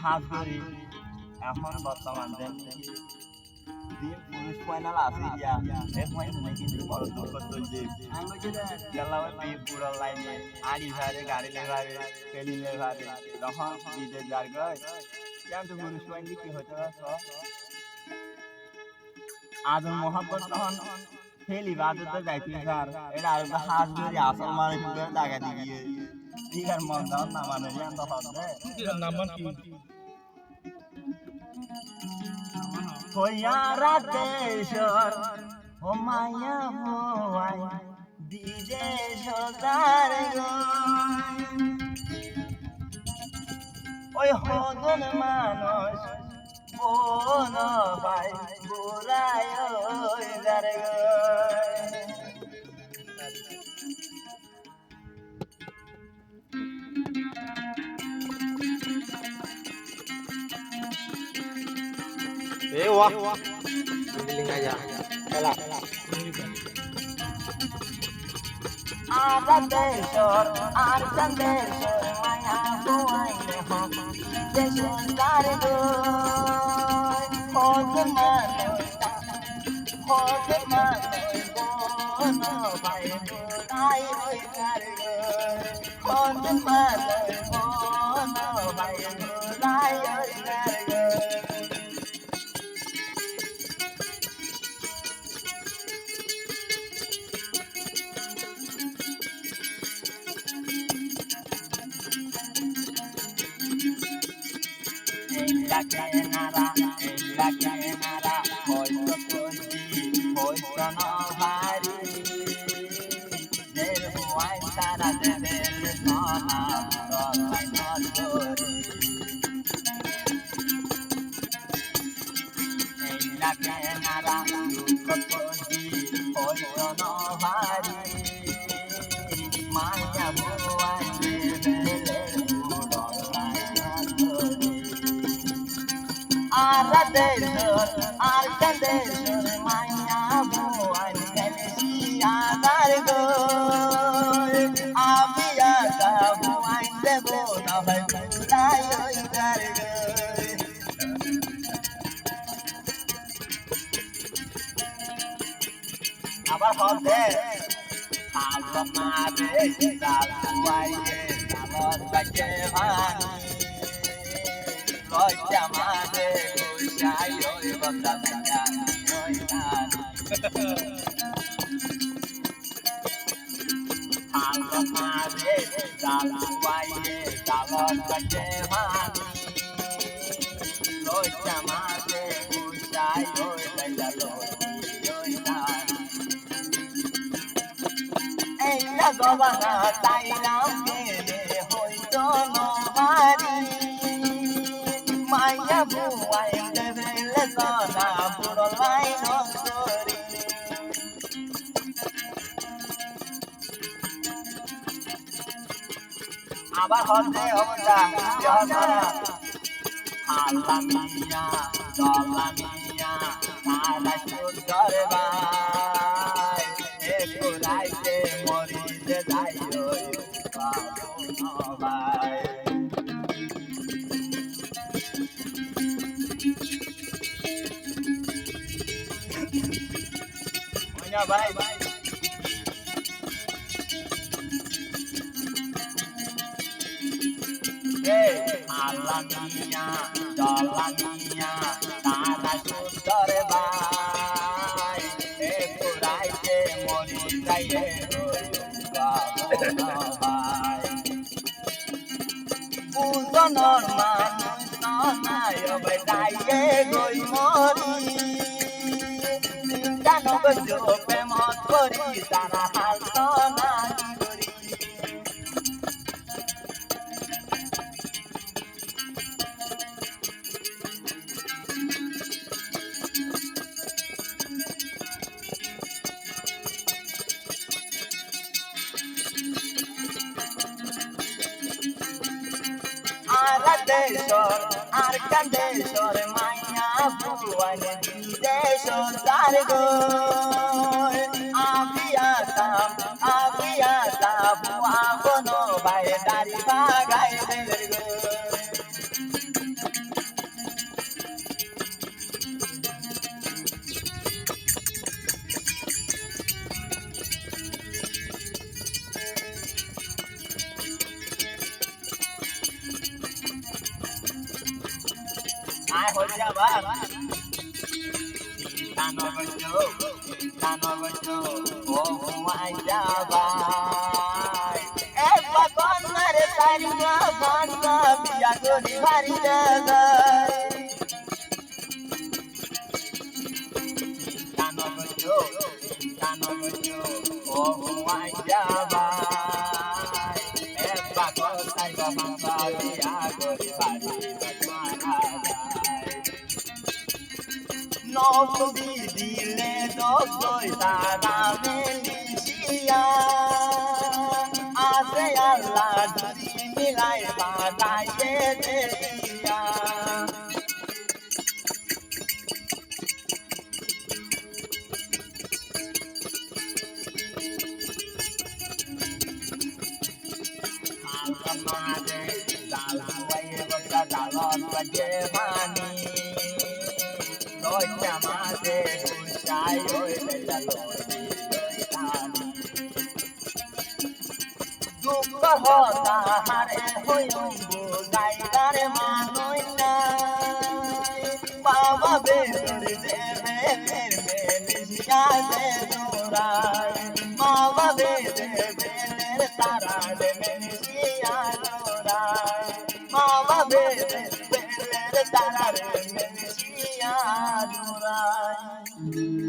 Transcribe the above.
হাত ধরি এখন বর্তমান দিন পুরুষ ফাইনাল আছে ইয়া এ ফাইনাল নাকি বড় দুঃখ তো যে গেলাম এই পুরো লাইনে আড়ি ভারে গাড়ি লেভারে পেলি লেভারে তখন বিদে যার গয় কেন তো পুরুষ ফাইনাল কি হতে পারছ আজ মোহাম্মদ তখন ফেলি বাদে তো যাইতি স্যার এটা আর হাত ধরি আসল মানুষ দাগা দিয়ে ঠিক আর মন দাও না মানে রিয়ান তো হবে নামান কি হইয়া রাতেশ্বর ও মায়া মোয়াই বিদেশ তার ওই হদন মানুষ বোন ভাই বুড়ায় ওই যার wah giling aja kalah ada desor arsan desor maya buai leho desor dargo hodan bono bai burai oi dargo hodan bono bai burai oi dargo la caenara, hoy to koji, hoy to no hari. Del huay tara de del sona, rotai no tori. La caenara, to koji, hoy to no hari. Maya huay de del rotai no tori. Aradeshwar, Arkandeshwar, Maya Bhuvan, Kalesiya Dargo, Abiyata Bhuvan, Debo Nabhay Bhulayo Dargo. Abar hote, Halva Mare, Dalhuaye, Dalot Bajevani. Loi chamade kushai oi banda banda oi nan Halva made dalhuaye dalot bajevani Loi chamade kushai oi banda oi nan Ei la govana tai ram kele hoi dono mari Maya buai devele sana puro laino tori abar hote hota jahana halamiya dolamiya tada sudar bai ekuraite mori je dayo no bai Punya baik. Alamiya, dolamiya, tada sudar bai. Purai ke mori jaye no bai. Buzonor manus nayo bedaye goi mori. Jano gojo premot kori tara halsona kori Aradeshwar, Arkandeshwar, Maya Bhuvan, Bideshwar Dargo Abiyata Bhuvan, Bhai Dari Bhagai Dergo আয় হয়ে যাবার চিন্তা নগর ও ঘুমাই যাবার এ বাগন রে সারিয়া ভাষা বিয়া করি ভারি জায়গায় চিন্তা নগর ও ঘুমাই যাবার এ বাগন সারিয়া ভাষা বিয়া করি ভারি নবী দিলে দই তারা মেলিশিয়া আসে আল্লাহ দুরি মিলাই বানাইয়ে দিয়া মাঝে জাল হয়ে বসা জালত বাজে মানি Doña madre, cuchayo y bella lori, Duka hota hare hoyumbu, gaidare manoi nai, Baba bedur debe melishya de durai, Baba bede beler tara de melishya durai, Baba bede beler tara de melishya durai.